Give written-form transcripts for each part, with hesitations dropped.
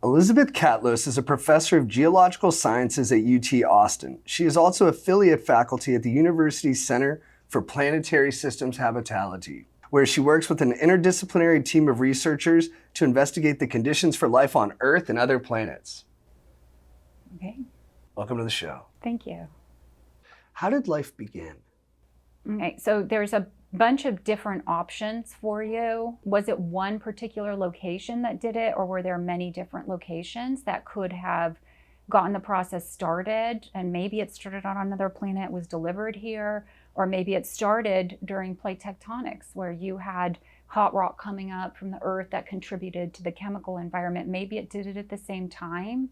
Elizabeth Catlos is a professor of geological sciences at UT Austin. She is also affiliate faculty at the university's Center for Planetary Systems Habitability, where she works with an interdisciplinary team of researchers to investigate the conditions for life on Earth and other planets. Okay. Welcome to the show. Thank you. How did life begin? Okay, so there's a bunch of different options for you. Was it one particular location that did it, or were there many different locations that could have gotten the process started? And maybe it started on another planet, was delivered here, or maybe it started during plate tectonics, where you had hot rock coming up from the Earth that contributed to the chemical environment. Maybe it did it at the same time.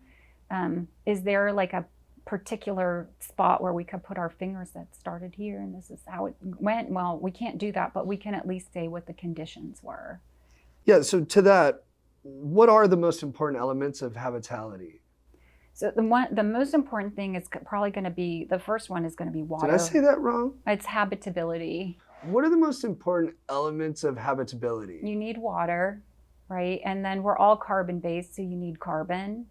Is there like a particular spot where we could put our fingers that started here and this is how it went? Well, we can't do that, but we can at least say what the conditions were. Yeah, so to that, what are the most important elements of habitability? So the most important thing is probably going to be, the first one is going to be water. Did I say that wrong? It's habitability. What are the most important elements of habitability? You need water, right? And then we're all carbon-based, so you need carbon.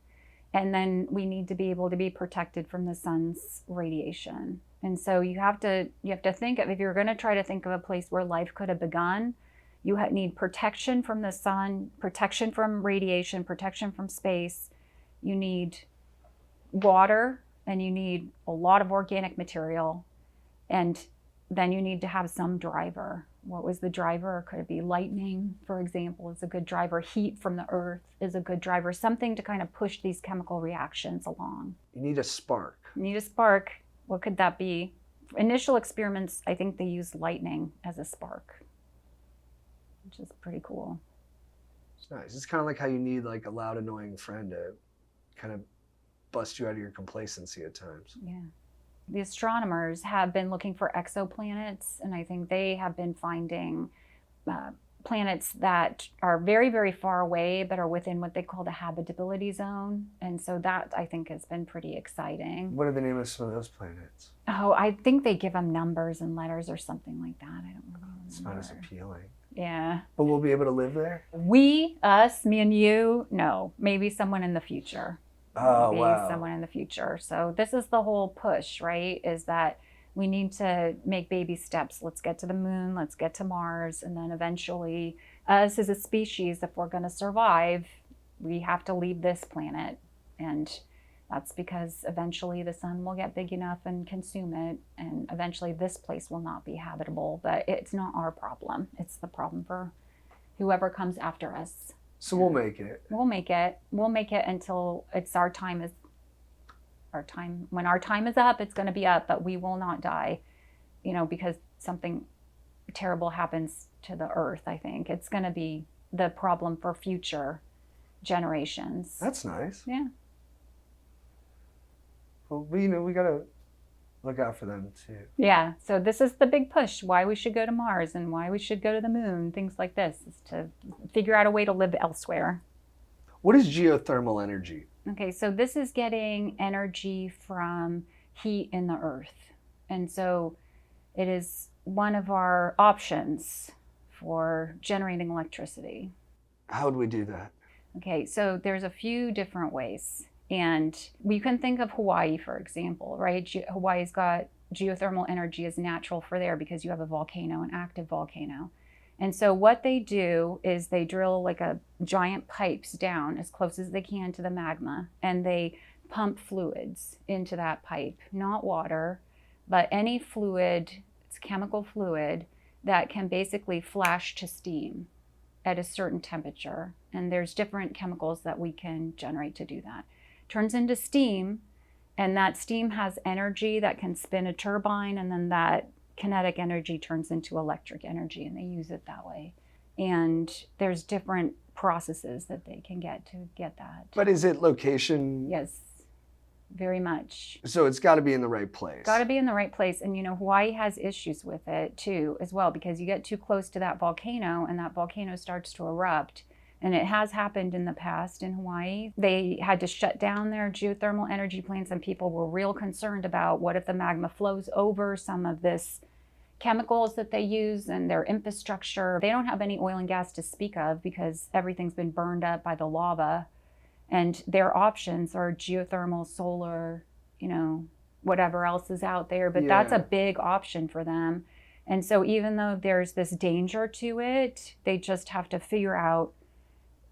And then we need to be able to be protected from the sun's radiation. And so you have to think of, if you're going to try to think of a place where life could have begun, you need protection from the sun, protection from radiation, protection from space. You need water, and you need a lot of organic material. And then you need to have some driver. What was the driver? Could it be lightning, for example, is a good driver. Heat from the Earth is a good driver. Something to kind of push these chemical reactions along. You need a spark. You need a spark. What could that be? Initial experiments, I think they used lightning as a spark, which is pretty cool. It's nice. It's kind of like how you need like a loud, annoying friend to kind of bust you out of your complacency at times. Yeah. The astronomers have been looking for exoplanets, and I think they have been finding planets that are very, very far away, but are within what they call the habitability zone. And so that, I think, has been pretty exciting. What are the name of some of those planets? Oh, I think they give them numbers and letters or something like that. I don't really remember. It's not as appealing. Yeah. But we'll be able to live there? We, us, me and you, no. Maybe someone in the future. Oh, Maybe wow. someone in the future. So this is the whole push, right? Is that we need to make baby steps. Let's get to the moon, let's get to Mars, and then eventually us as a species, if we're going to survive, we have to leave this planet. And that's because eventually the sun will get big enough and consume it, and eventually this place will not be habitable. But it's not our problem. It's the problem for whoever comes after us. So we'll make it. We'll make it. We'll make it until it's our time. When our time is up, it's going to be up, but we will not die, because something terrible happens to the Earth. I think it's going to be the problem for future generations. That's nice. Yeah. Well, we got to look out for them too. Yeah. So this is the big push, why we should go to Mars and why we should go to the moon, things like this, is to figure out a way to live elsewhere. What is geothermal energy? Okay, so this is getting energy from heat in the Earth. And so it is one of our options for generating electricity. How would we do that? Okay, so there's a few different ways. And we can think of Hawaii, for example, right? Hawaii's got geothermal energy is natural for there because you have a volcano, an active volcano. And so what they do is they drill like a giant pipes down as close as they can to the magma, and they pump fluids into that pipe, not water, but any fluid, it's chemical fluid that can basically flash to steam at a certain temperature. And there's different chemicals that we can generate to do that. Turns into steam, and that steam has energy that can spin a turbine, and then that kinetic energy turns into electric energy, and they use it that way. And there's different processes that they can get to get that. But is it location? Yes, very much. So it's got to be in the right place. Got to be in the right place. And Hawaii has issues with it too, as well, because you get too close to that volcano and that volcano starts to erupt. And it has happened in the past in Hawaii. They had to shut down their geothermal energy plants, and people were real concerned about what if the magma flows over some of this chemicals that they use and their infrastructure. They don't have any oil and gas to speak of because everything's been burned up by the lava. And their options are geothermal, solar, whatever else is out there. But that's a big option for them. And so even though there's this danger to it, they just have to figure out,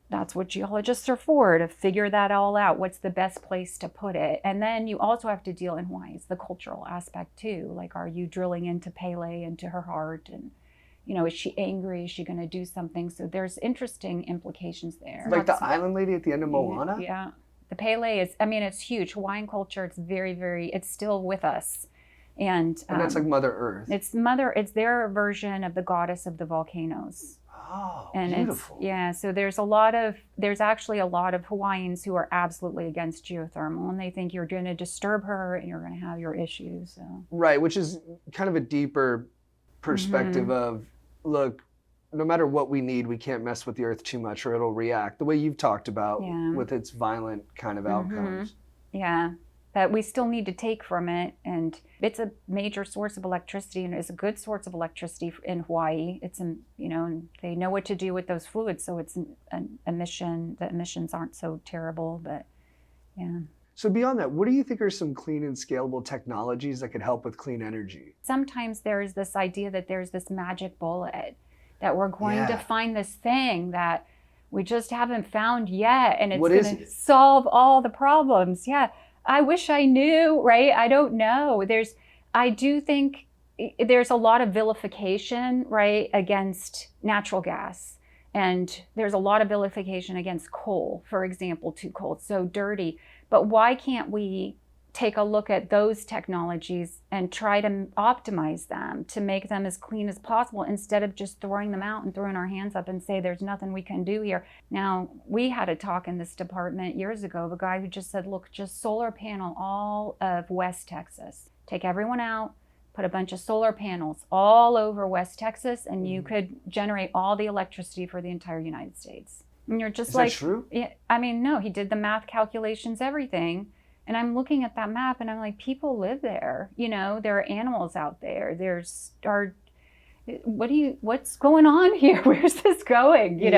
that's what geologists are for, to figure that all out. What's the best place to put it? And then you also have to deal in Hawaii, it's the cultural aspect too. Like, are you drilling into Pele, into her heart? And, is she angry? Is she going to do something? So there's interesting implications there. Like the island lady at the end of Moana? Yeah. The Pele is, it's huge. Hawaiian culture, it's very, very, it's still with us. And that's like Mother Earth. It's their version of the goddess of the volcanoes. Oh, and beautiful. So there's actually a lot of Hawaiians who are absolutely against geothermal, and they think you're going to disturb her and you're going to have your issues. So. Right, which is kind of a deeper perspective of, look, no matter what we need, we can't mess with the earth too much or it'll react the way you've talked about with its violent kind of outcomes. Yeah. But we still need to take from it, and it's a major source of electricity, and it's a good source of electricity in Hawaii. It's and they know what to do with those fluids, so it's an emission. The emissions aren't so terrible, but yeah. So beyond that, what do you think are some clean and scalable technologies that could help with clean energy? Sometimes there's this idea that there's this magic bullet, that we're going to find this thing that we just haven't found yet, and it's going to solve all the problems. Yeah. I wish I knew, right? I don't know. I do think there's a lot of vilification, right, against natural gas. And there's a lot of vilification against coal, for example, too cold, so dirty. But why can't we take a look at those technologies and try to optimize them to make them as clean as possible, instead of just throwing them out and throwing our hands up and say there's nothing we can do here? Now, we had a talk in this department years ago of a guy who just said, look, just solar panel all of West Texas. Take everyone out, put a bunch of solar panels all over West Texas, and you could generate all the electricity for the entire United States. And you're just like, is that true? Yeah, no, he did the math calculations, everything. And I'm looking at that map and I'm like, people live there. There are animals out there. What's going on here? Where's this going? These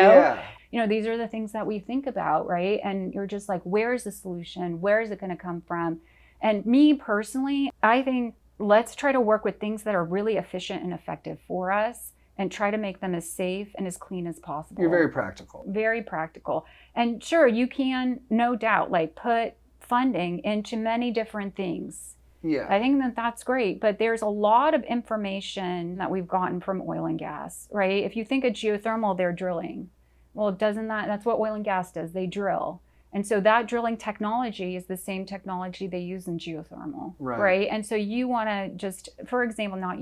are the things that we think about, right? And you're just like, where's the solution? Where is it going to come from? And me personally, I think let's try to work with things that are really efficient and effective for us, and try to make them as safe and as clean as possible. You're very practical. Very practical. And sure, you can, no doubt, like put funding into many different things. Yeah. I think that's great, but there's a lot of information that we've gotten from oil and gas, right? If you think of geothermal, they're drilling. Well, that's what oil and gas does, they drill. And so that drilling technology is the same technology they use in geothermal, right? And so you want to just, for example, not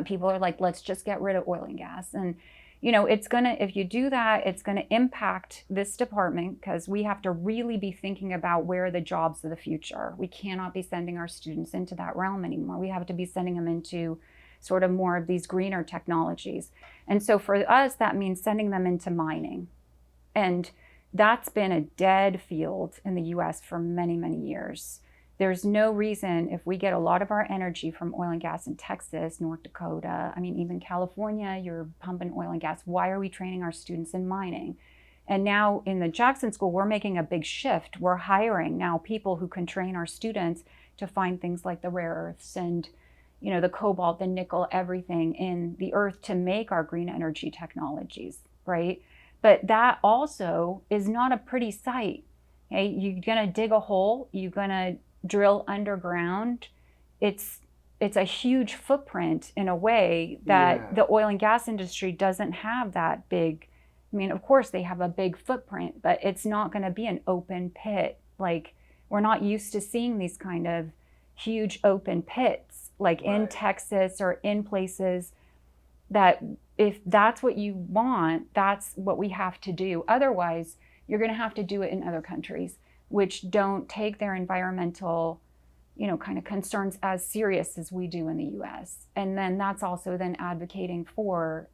people are like, let's just get rid of oil and gas. And if you do that, it's going to impact this department, because we have to really be thinking about where are the jobs of the future. We cannot be sending our students into that realm anymore. We have to be sending them into sort of more of these greener technologies. And so for us, that means sending them into mining. And that's been a dead field in the US for many, many years. There's no reason, if we get a lot of our energy from oil and gas in Texas, North Dakota, even California, you're pumping oil and gas. Why are we training our students in mining? And now in the Jackson School, we're making a big shift. We're hiring now people who can train our students to find things like the rare earths and the cobalt, the nickel, everything in the earth to make our green energy technologies, right? But that also is not a pretty sight. Okay? You're gonna dig a hole, you're gonna drill underground. It's a huge footprint in a way that the oil and gas industry doesn't have that big. Of course they have a big footprint, but it's not going to be an open pit. Like, we're not used to seeing these kind of huge open pits like in Texas or in places that, if that's what you want, that's what we have to do. Otherwise, you're going to have to do it in other countries which don't take their environmental, kind of concerns as serious as we do in the US. And then that's also then advocating for,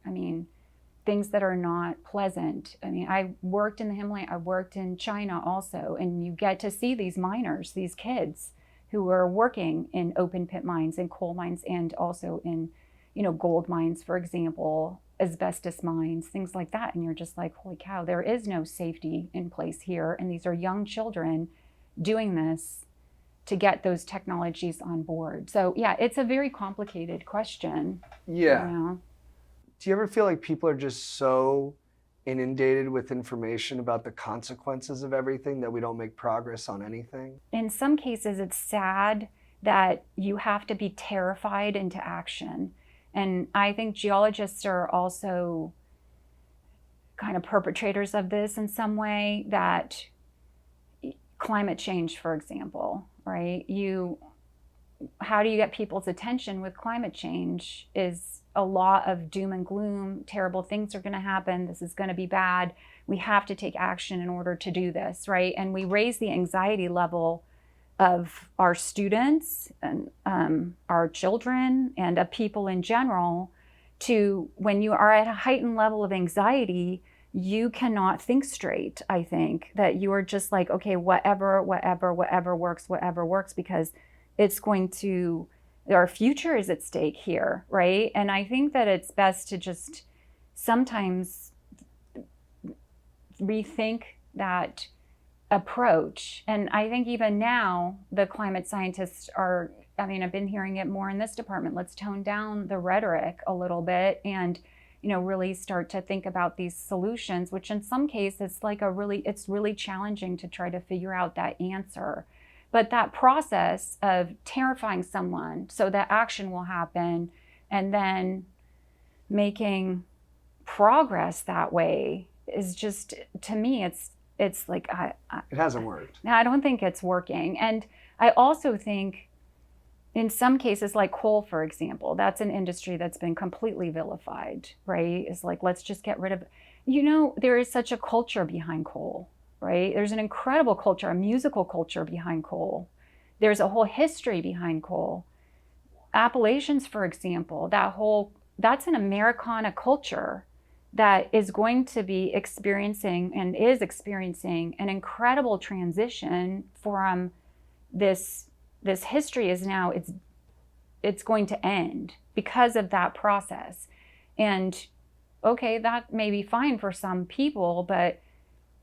things that are not pleasant. I worked in the Himalaya, I worked in China also, and you get to see these miners, these kids who are working in open pit mines and coal mines, and also in, gold mines, for example. asbestos mines, things like that. And you're just like, holy cow, there is no safety in place here. And these are young children doing this to get those technologies on board. So yeah, it's a very complicated question. Yeah. You know? Do you ever feel like people are just so inundated with information about the consequences of everything that we don't make progress on anything? In some cases, it's sad that you have to be terrified into action. And I think geologists are also kind of perpetrators of this in some way, that climate change, for example, right? How do you get people's attention with climate change is a lot of doom and gloom. Terrible things are going to happen. This is going to be bad. We have to take action in order to do this, right? And we raise the anxiety level of our students and our children and of people in general to, when you are at a heightened level of anxiety, you cannot think straight. I think that you are just like, okay, whatever works, because it's going to, our future is at stake here, right? And I think that it's best to just sometimes rethink that approach. And I think even now, the climate scientists are, I mean, I've been hearing it more in this department. Let's tone down the rhetoric a little bit and, you know, really start to think about these solutions, which in some cases, it's really challenging to try to figure out that answer. But that process of terrifying someone so that action will happen and then making progress that way is just, to me, it's like, it hasn't worked. I don't think it's working. And I also think in some cases, like coal, for example, that's an industry that's been completely vilified, right? It's like, let's just get rid of, there is such a culture behind coal. Right? There's an incredible culture, a musical culture behind coal. There's a whole history behind coal. Appalachians, for example, that's an Americana culture that is going to be experiencing and is experiencing an incredible transition from this history is now, it's going to end because of that process. And okay, that may be fine for some people, but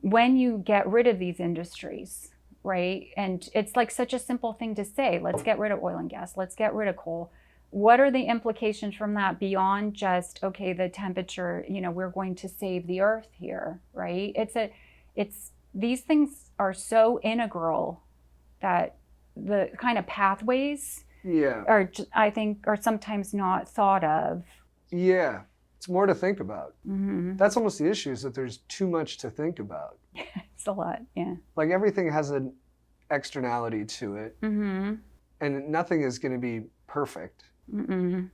when you get rid of these industries, right? And it's like such a simple thing to say, let's get rid of oil and gas, let's get rid of coal. What are the implications from that beyond just, okay, the temperature, we're going to save the earth here, right? These things are so integral that the kind of pathways I think are sometimes not thought of. Yeah. It's more to think about. Mm-hmm. That's almost the issue, is that there's too much to think about. It's a lot, yeah. Like everything has an externality to it, Mm-hmm. and nothing is going to be perfect. Mm-hmm.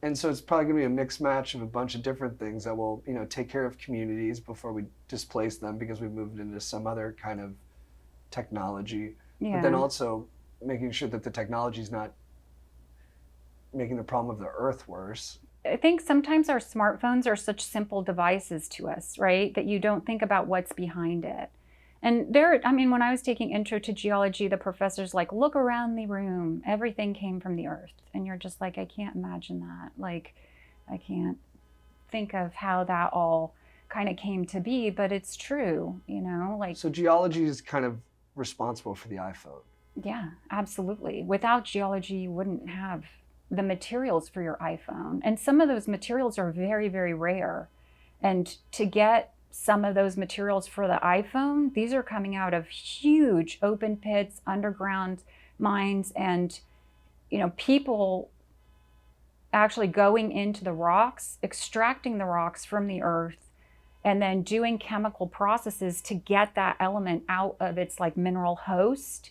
And so it's probably going to be a mixed match of a bunch of different things that will, take care of communities before we displace them because we've moved into some other kind of technology. Yeah. But then also making sure that the technology is not making the problem of the earth worse. I think sometimes our smartphones are such simple devices to us, right? That you don't think about what's behind it. And when I was taking intro to geology, the professor's like, look around the room, everything came from the earth. And you're just like, I can't imagine that. Like, I can't think of how that all kind of came to be, but it's true, So geology is kind of responsible for the iPhone. Yeah, absolutely. Without geology, you wouldn't have the materials for your iPhone. And some of those materials are very, very rare. And to get some of those materials for the iPhone, these are coming out of huge open pits, underground mines, and people actually going into the rocks, extracting the rocks from the earth, and then doing chemical processes to get that element out of its like mineral host,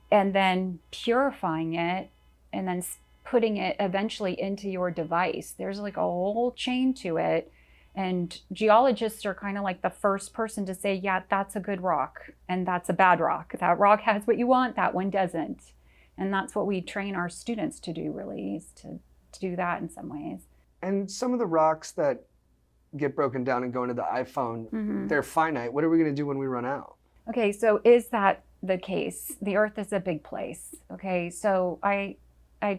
and then purifying it, and then putting it eventually into your device. There's like a whole chain to it. And geologists are kind of like the first person to say, yeah, that's a good rock and that's a bad rock. That rock has what you want, that one doesn't. And that's what we train our students to do, really, is to do that in some ways. And some of the rocks that get broken down and go into the iPhone, Mm-hmm. they're finite. What are we going to do when we run out? Okay, so is that the case? The earth is a big place. Okay, so I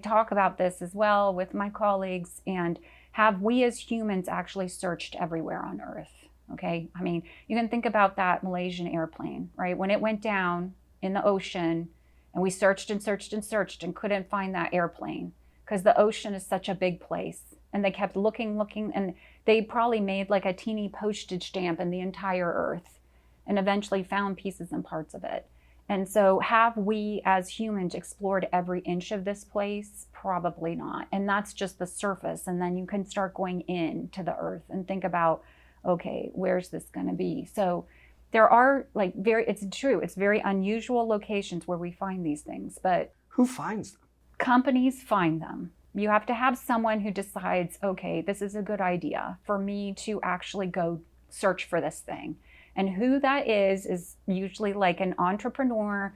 talk about this as well with my colleagues, and have we as humans actually searched everywhere on Earth? Okay, I mean, you can think about that Malaysian airplane, right? When it went down in the ocean and we searched and searched and searched and couldn't find that airplane because the ocean is such a big place. And they kept looking, and they probably made like a teeny postage stamp in the entire Earth and eventually found pieces and parts of it. And so have we as humans explored every inch of this place? Probably not. And that's just the surface. And then you can start going into the Earth and think about, okay, where's this going to be? So there are like it's true, it's very unusual locations where we find these things, but who finds them? Companies find them. You have to have someone who decides, okay, this is a good idea for me to actually go search for this thing. And who that is usually like an entrepreneur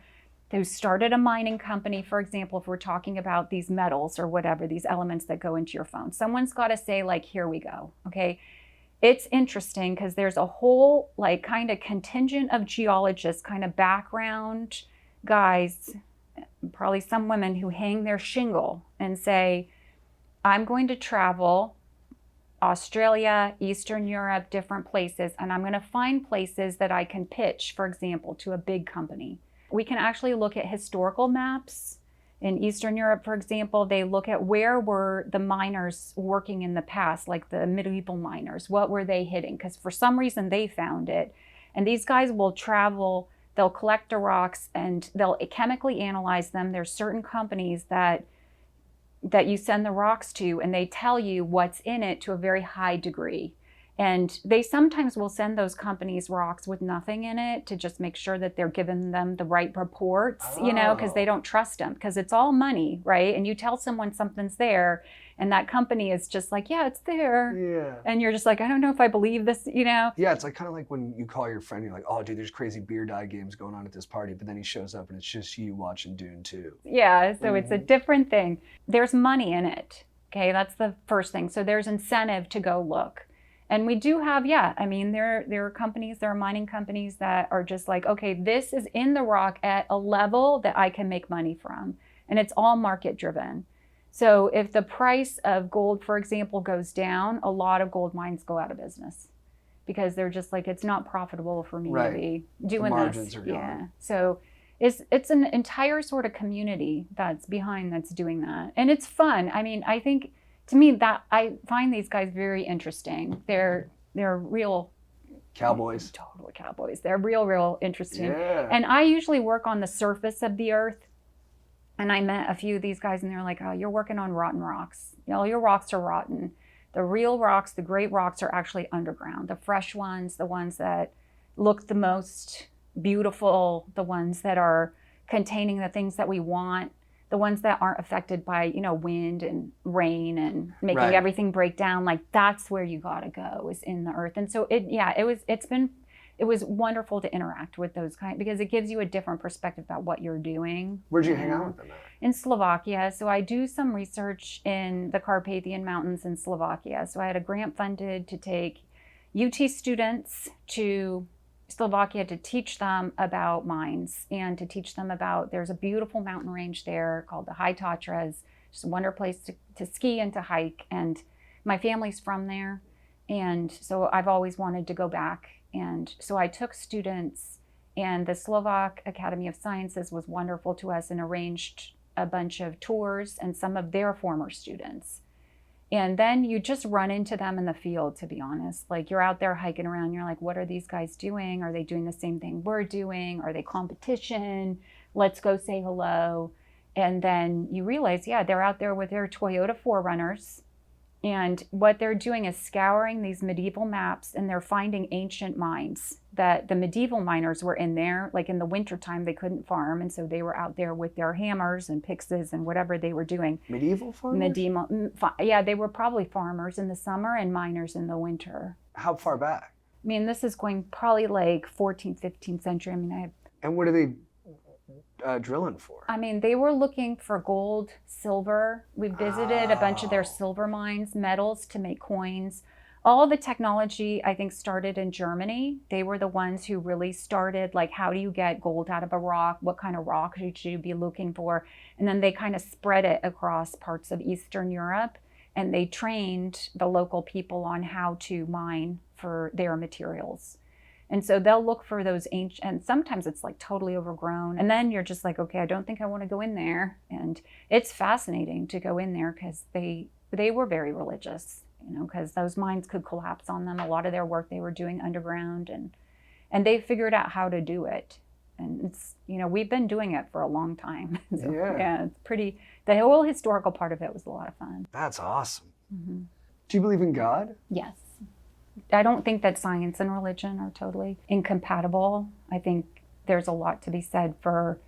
who started a mining company, for example, if we're talking about these metals or whatever, these elements that go into your phone. Someone's got to say, like, here we go, okay? It's interesting because there's a whole like kind of contingent of geologists, kind of background guys, probably some women who hang their shingle and say, I'm going to travel Australia, Eastern Europe, different places, and I'm going to find places that I can pitch, for example, to a big company. We can actually look at historical maps. In Eastern Europe, for example, they look at where were the miners working in the past, like the medieval miners. What were they hitting? Because for some reason they found it. And these guys will travel, they'll collect the rocks and they'll chemically analyze them. There's certain companies that you send the rocks to and they tell you what's in it to a very high degree. And they sometimes will send those companies rocks with nothing in it to just make sure that they're giving them the right reports, because they don't trust them, because it's all money, right? And you tell someone something's there and that company is just like, yeah, it's there. Yeah. And you're just like, I don't know if I believe this, Yeah, it's like kind of like when you call your friend, you're like, oh, dude, there's crazy beer die games going on at this party. But then he shows up and it's just you watching Dune 2. Yeah, so it's a different thing. There's money in it, okay? That's the first thing. So there's incentive to go look. And we do have, there are companies, there are mining companies that are just like, okay, this is in the rock at a level that I can make money from. And it's all market driven. So if the price of gold, for example, goes down, a lot of gold mines go out of business because they're just like, it's not profitable for me to be doing the margins this. Are gone. Yeah. So it's an entire sort of community that's doing that. And it's fun. I mean, I think, to me, that I find these guys very interesting. They're real cowboys. Totally cowboys. They're real interesting. Yeah. And I usually work on the surface of the Earth. And I met a few of these guys and they're like, oh, you're working on rotten rocks. Your rocks are rotten. The real rocks, the great rocks are actually underground. The fresh ones, the ones that look the most beautiful, the ones that are containing the things that we want. The ones that aren't affected by, wind and rain and making everything break down, like that's where you gotta go, is in the Earth. And so it was wonderful to interact with those because it gives you a different perspective about what you're doing. Where'd you hang out with them at? In Slovakia. So I do some research in the Carpathian Mountains in Slovakia. So I had a grant funded to take UT students to Slovakia to teach them about mines and to teach them about, there's a beautiful mountain range there called the High Tatras. It's a wonderful place to ski and to hike. And my family's from there. And so I've always wanted to go back. And so I took students, and the Slovak Academy of Sciences was wonderful to us and arranged a bunch of tours and some of their former students. And then you just run into them in the field, to be honest. Like you're out there hiking around, you're like, what are these guys doing? Are they doing the same thing we're doing? Are they competition? Let's go say hello. And then you realize, they're out there with their Toyota 4Runners. And what they're doing is scouring these medieval maps, and they're finding ancient mines that the medieval miners were in there. Like in the wintertime, they couldn't farm. And so they were out there with their hammers and pixes and whatever they were doing. Medieval farmers? They were probably farmers in the summer and miners in the winter. How far back? I mean, this is going probably like 14th, 15th century. And what are they drilling for? I mean, they were looking for gold, silver. We visited a bunch of their silver mines, metals to make coins. All the technology, I think, started in Germany. They were the ones who really started, like, how do you get gold out of a rock? What kind of rock should you be looking for? And then they kind of spread it across parts of Eastern Europe. and they trained the local people on how to mine for their materials. And so they'll look for those ancient, and sometimes it's like totally overgrown. And then you're just like, okay, I don't think I want to go in there. And it's fascinating to go in there because they were very religious, you know, because those mines could collapse on them. A lot of their work they were doing underground, and they figured out how to do it. And it's, you know, we've been doing it for a long time. So, yeah, it's pretty, the whole historical part of it was a lot of fun. That's awesome. Mm-hmm. Do you believe in God? Yes. I don't think that science and religion are totally incompatible. I think there's a lot to be said for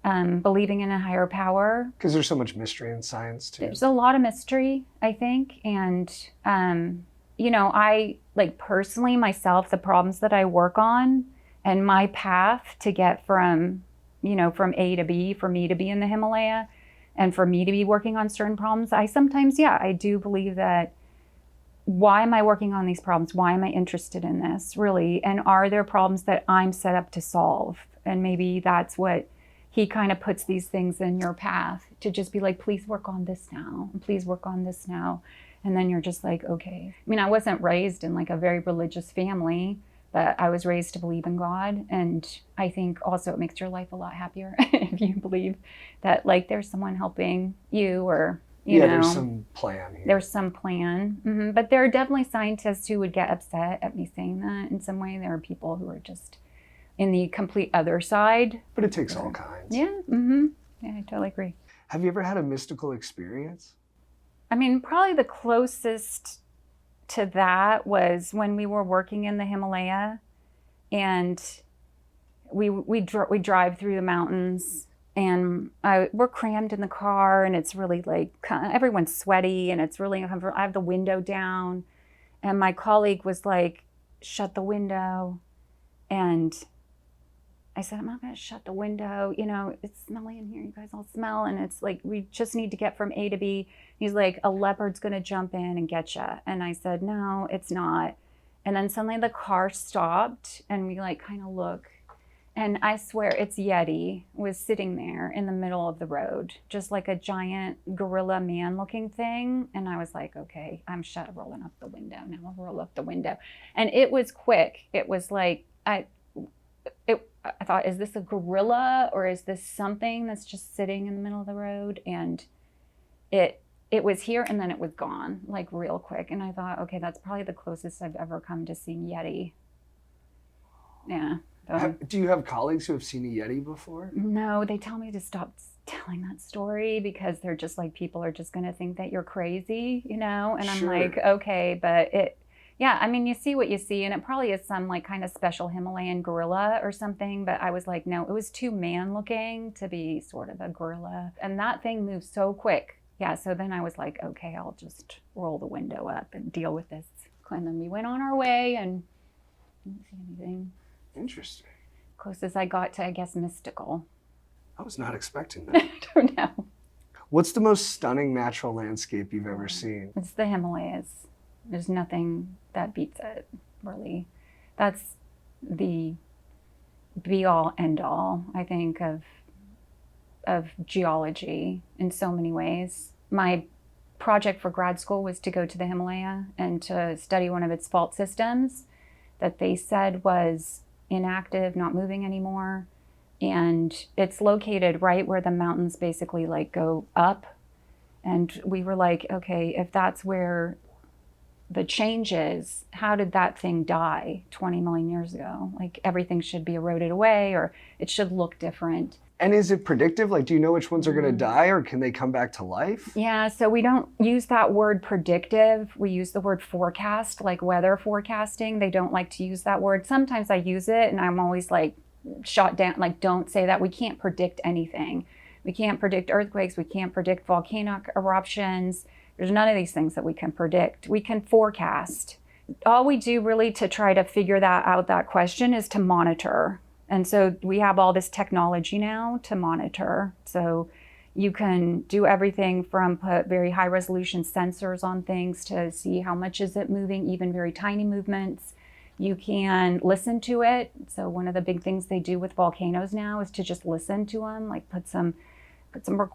believing in a higher power. Because there's so much mystery in science too. There's a lot of mystery, I think. And, you know, I like personally myself, the problems that I work on and my path to get from, you know, from A to B, for me to be in the Himalaya and for me to be working on certain problems, I sometimes, I do believe that, why am I working on these problems? Why am I interested in this, really? And are there problems that I'm set up to solve? And maybe that's what he kind of puts these things in your path to just be like, please work on this now, and please work on this now. And then you're just like, okay. I mean, I wasn't raised in like a very religious family, but I was raised to believe in God. And I think also it makes your life a lot happier if you believe that like there's someone helping you, or you know, there's some plan here. There's some plan. Mm-hmm. But there are definitely scientists who would get upset at me saying that in some way. There are people who are just in the complete other side. But it takes all kinds. Yeah. Mm-hmm. Yeah, I totally agree. Have you ever had a mystical experience? I mean, probably the closest to that was when we were working in the Himalaya, and we drive through the mountains. And we're crammed in the car, and it's really like everyone's sweaty, and it's really uncomfortable. I have the window down, and my colleague was like, shut the window. And I said, I'm not going to shut the window. You know, it's smelly in here. You guys all smell. And it's like, we just need to get from A to B. He's like, a leopard's going to jump in and get you. And I said, no, it's not. And then suddenly the car stopped, and we like kind of look. And I swear it's Yeti was sitting there in the middle of the road, just like a giant gorilla man looking thing. And I was like, okay, I'm rolling up the window. Now I'll roll up the window. And it was quick. It was like, I thought, is this a gorilla, or is this something that's just sitting in the middle of the road? And it was here, and then it was gone, like real quick. And I thought, okay, that's probably the closest I've ever come to seeing Yeti. Yeah. Do you have colleagues who have seen a Yeti before? No, they tell me to stop telling that story because they're just like, people are just going to think that you're crazy, you know? And I'm like, okay, but I mean, you see what you see, and it probably is some like kind of special Himalayan gorilla or something, but I was like, no, it was too man looking to be sort of a gorilla. And that thing moves so quick. Yeah, so then I was like, okay, I'll just roll the window up and deal with this. And then we went on our way and didn't see anything. Interesting. Closest I got to, I guess, mystical. I was not expecting that. I don't know. What's the most stunning natural landscape you've ever seen? It's the Himalayas. There's nothing that beats it, really. That's the be-all, end-all, I think, of geology in so many ways. My project for grad school was to go to the Himalaya and to study one of its fault systems that they said was inactive, not moving anymore. And it's located right where the mountains basically like go up. And we were like, okay, if that's where the change is, how did that thing die 20 million years ago? Like everything should be eroded away, or it should look different. And is it predictive? Like, do you know which ones are going to die, or can they come back to life? Yeah, so we don't use that word predictive. We use the word forecast, like weather forecasting. They don't like to use that word. Sometimes I use it, and I'm always like shot down, like, don't say that. We can't predict anything. We can't predict earthquakes. We can't predict volcanic eruptions. There's none of these things that we can predict. We can forecast. All we do really to try to figure that out, that question, is to monitor. And so we have all this technology now to monitor. So you can do everything from put very high resolution sensors on things to see how much is it moving, even very tiny movements. You can listen to it. So one of the big things they do with volcanoes now is to just listen to them, like put some put some,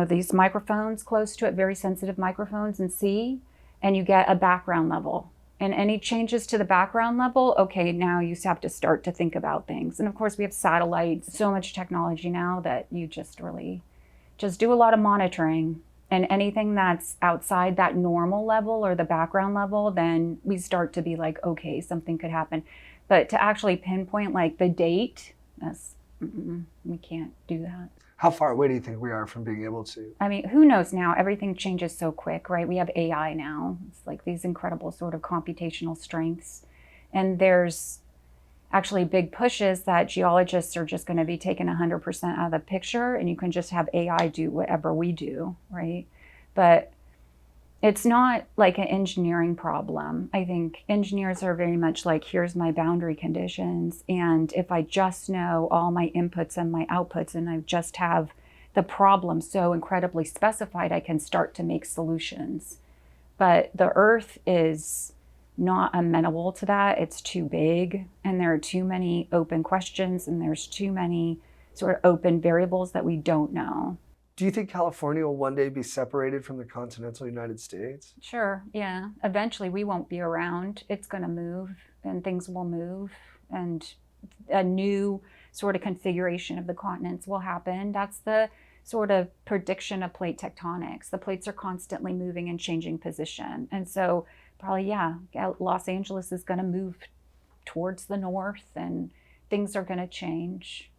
these microphones close to it, very sensitive microphones, and see, and you get a background level. And any changes to the background level, okay, now you have to start to think about things. And of course, we have satellites, so much technology now that you just really just do a lot of monitoring. And anything that's outside that normal level or the background level, then we start to be like, okay, something could happen. But to actually pinpoint like the date, we can't do that. How far away do you think we are from being able to? I mean, who knows now? Everything changes so quick, right? We have AI now. It's like these incredible sort of computational strengths. And there's actually big pushes that geologists are just going to be taken 100% out of the picture, and you can just have AI do whatever we do, right? But it's not like an engineering problem. I think engineers are very much like, here's my boundary conditions. And if I just know all my inputs and my outputs, and I just have the problem so incredibly specified, I can start to make solutions. But the Earth is not amenable to that. It's too big, and there are too many open questions, and there's too many sort of open variables that we don't know. Do you think California will one day be separated from the continental United States? Sure, yeah. Eventually we won't be around. It's going to move, and things will move, and a new sort of configuration of the continents will happen. That's the sort of prediction of plate tectonics. The plates are constantly moving and changing position. And so probably, yeah, Los Angeles is going to move towards the north, and things are going to change.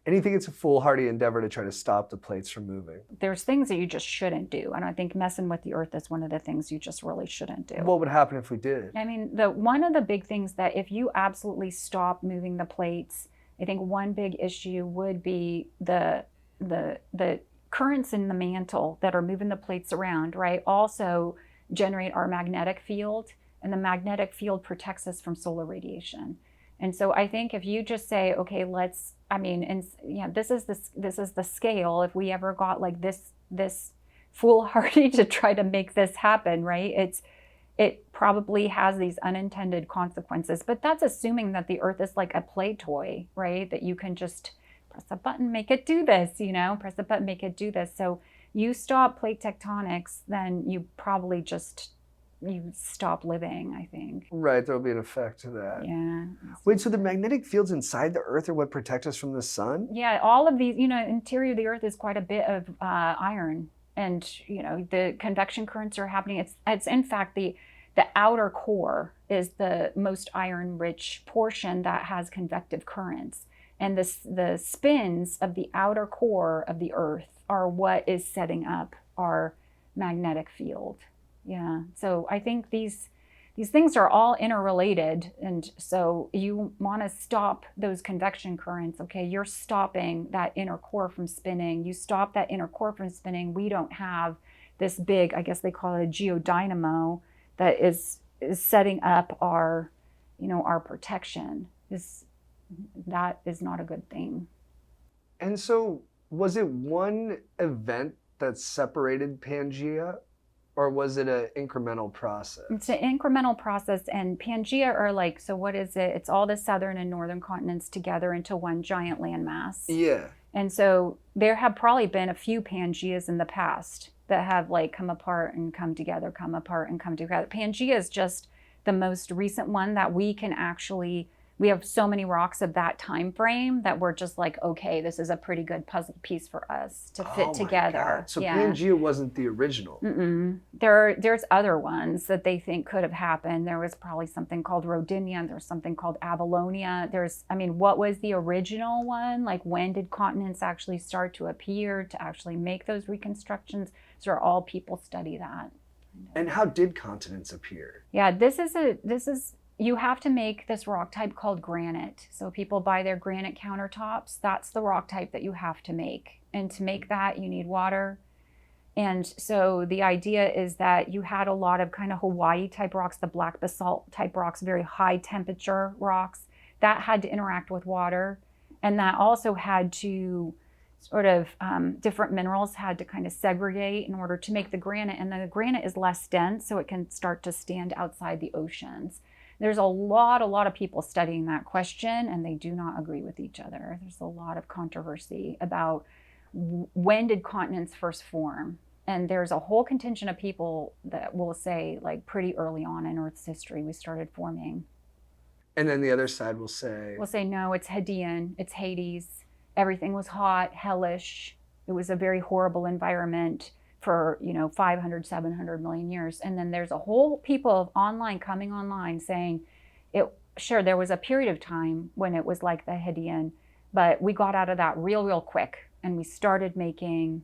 And you think it's a foolhardy endeavor to try to stop the plates from moving? There's things that you just shouldn't do. And I think messing with the Earth is one of the things you just really shouldn't do. What would happen if we did? I mean, one of the big things that if you absolutely stop moving the plates, I think one big issue would be the currents in the mantle that are moving the plates around, right? Also generate our magnetic field, and the magnetic field protects us from solar radiation. And so I think if you just say, okay, this is the scale. If we ever got like this foolhardy to try to make this happen, right? It probably has these unintended consequences. But that's assuming that the Earth is like a play toy, right? That you can just press a button, make it do this, press a button, make it do this. So you stop plate tectonics, then you probably you stop living, I think. Right, there'll be an effect to that. Yeah. Wait, so the magnetic fields inside the Earth are what protect us from the sun? Yeah, all of these, interior of the Earth is quite a bit of iron. And, the convection currents are happening. It's in fact, the outer core is the most iron-rich portion that has convective currents. And the spins of the outer core of the Earth are what is setting up our magnetic field. Yeah, so I think these things are all interrelated, and so you want to stop those convection currents. Okay, you're stopping that inner core from spinning. You stop that inner core from spinning. We don't have this big, I guess they call it a geodynamo, that is setting up our, our protection. That is not a good thing. And so, was it one event that separated Pangia? Or was it an incremental process? It's an incremental process, and Pangia are like, so what is it? It's all the southern and northern continents together into one giant landmass. Yeah. And so there have probably been a few Pangias in the past that have like come apart and come together, come apart and come together. Pangia is just the most recent one that we can actually, we have so many rocks of that time frame that we're just like, okay, this is a pretty good puzzle piece for us to fit together. God. So yeah. Pangia wasn't the original. There's other ones that they think could have happened. There was probably something called Rodinia. There's something called Avalonia. What was the original one? Like, when did continents actually start to appear to actually make those reconstructions? So all people study that. And how did continents appear? Yeah, you have to make this rock type called granite. So people buy their granite countertops. That's the rock type that you have to make. And to make that, you need water. And so the idea is that you had a lot of kind of Hawaii type rocks, the black basalt type rocks, very high temperature rocks, that had to interact with water. And that also had to sort of, different minerals had to kind of segregate in order to make the granite. And the granite is less dense, so it can start to stand outside the oceans. There's a lot of people studying that question, and they do not agree with each other. There's a lot of controversy about when did continents first form? And there's a whole contingent of people that will say, like, pretty early on in Earth's history, we started forming. And then the other side will say, no, it's Hadean, it's Hades. Everything was hot, hellish. It was a very horrible environment for, 500, 700 million years. And then there's a whole people coming online saying, sure, there was a period of time when it was like the Hadean, but we got out of that real quick. And we started making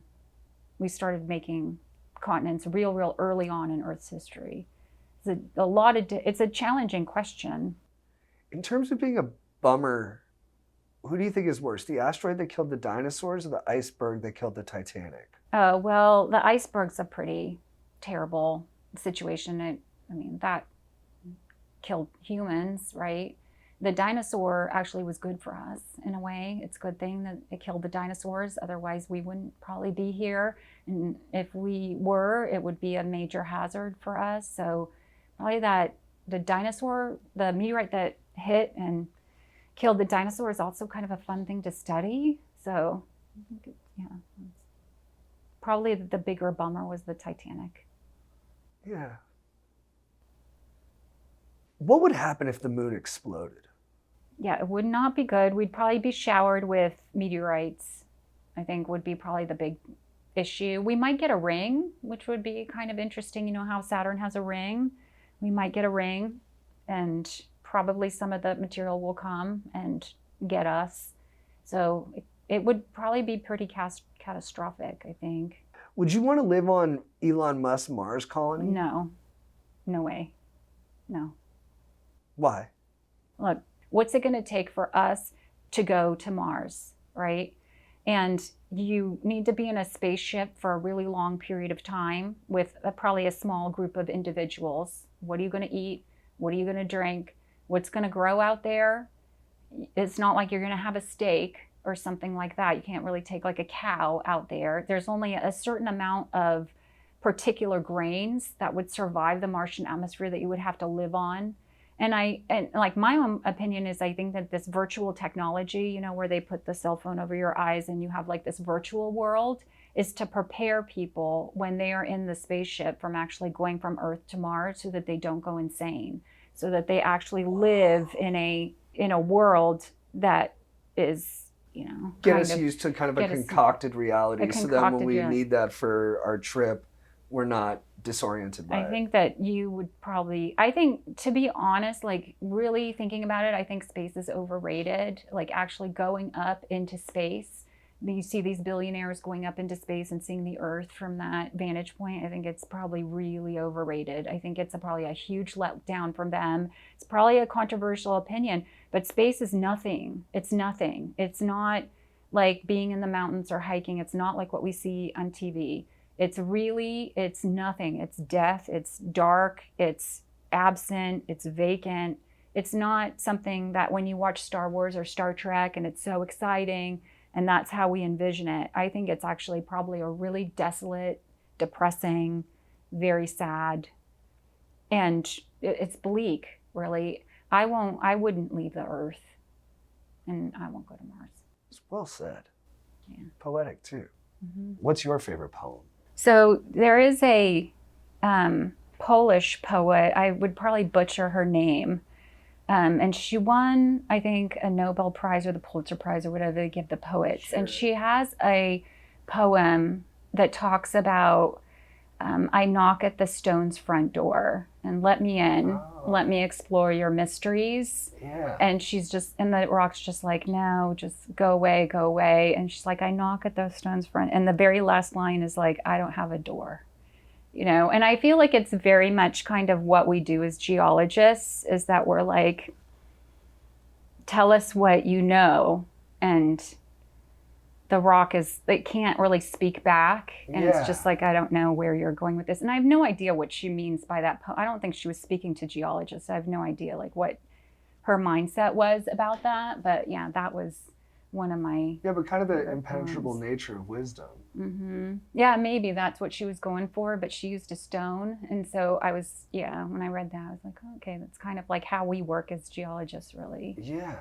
continents real early on in Earth's history. It's a challenging question. In terms of being a bummer, who do you think is worse, the asteroid that killed the dinosaurs or the iceberg that killed the Titanic? Well, the iceberg's a pretty terrible situation. That killed humans, right? The dinosaur actually was good for us in a way. It's a good thing that it killed the dinosaurs. Otherwise, we wouldn't probably be here. And if we were, it would be a major hazard for us. So probably that the meteorite that hit and killed the dinosaur is also kind of a fun thing to study. So yeah, probably the bigger bummer was the Titanic. Yeah. What would happen if the moon exploded? Yeah, it would not be good. We'd probably be showered with meteorites, I think would be probably the big issue. We might get a ring, which would be kind of interesting. You know how Saturn has a ring? We might get a ring, and probably some of the material will come and get us. So it would probably be pretty catastrophic, I think. Would you want to live on Elon Musk's Mars colony? No way, no. Why? Look, what's it going to take for us to go to Mars, right? And you need to be in a spaceship for a really long period of time with probably a small group of individuals. What are you going to eat? What are you going to drink? What's going to grow out there? It's not like you're going to have a steak or something like that. You can't really take like a cow out there. There's only a certain amount of particular grains that would survive the Martian atmosphere that you would have to live on. And like my own opinion is, I think that this virtual technology, where they put the cell phone over your eyes and you have like this virtual world, is to prepare people when they are in the spaceship from actually going from Earth to Mars, so that they don't go insane, so that they actually live in a world that is, get us used to kind of a concocted reality, so that when we need that for our trip, we're not disoriented by it. I think that you would probably, to be honest, like really thinking about it, I think space is overrated. Like actually going up into space, you see these billionaires going up into space and seeing the Earth from that vantage point. I think it's probably really overrated. I think it's probably a huge letdown from them. It's probably a controversial opinion, but space is nothing. It's nothing. It's not like being in the mountains or hiking. It's not like what we see on TV. It's nothing. It's death. It's dark. It's absent. It's vacant. It's not something that when you watch Star Wars or Star Trek and it's so exciting and that's how we envision it. I think it's actually probably a really desolate, depressing, very sad, and it's bleak, really. I wouldn't leave the Earth, and I won't go to Mars. It's well said. Yeah. Poetic too. Mm-hmm. What's your favorite poem? So there is a Polish poet, I would probably butcher her name, and she won, I think, a Nobel Prize or the Pulitzer Prize or whatever they give the poets. Sure. And she has a poem that talks about, I knock at the stone's front door and let me in, let me explore your mysteries. Yeah. And the rock's just like, no, just go away. And she's like, I knock at those stones front. And the very last line is like, I don't have a door, and I feel like it's very much kind of what we do as geologists, is that we're like, tell us what you know. And the rock it can't really speak back. And It's just like, I don't know where you're going with this. And I have no idea what she means by that. I don't think she was speaking to geologists. I have no idea like what her mindset was about that. But yeah, that was one of my... Yeah, but kind of the impenetrable nature of wisdom. Mm-hmm. Yeah, maybe that's what she was going for, but she used a stone. And so when I read that, I was like, oh, okay, that's kind of like how we work as geologists, really. Yeah.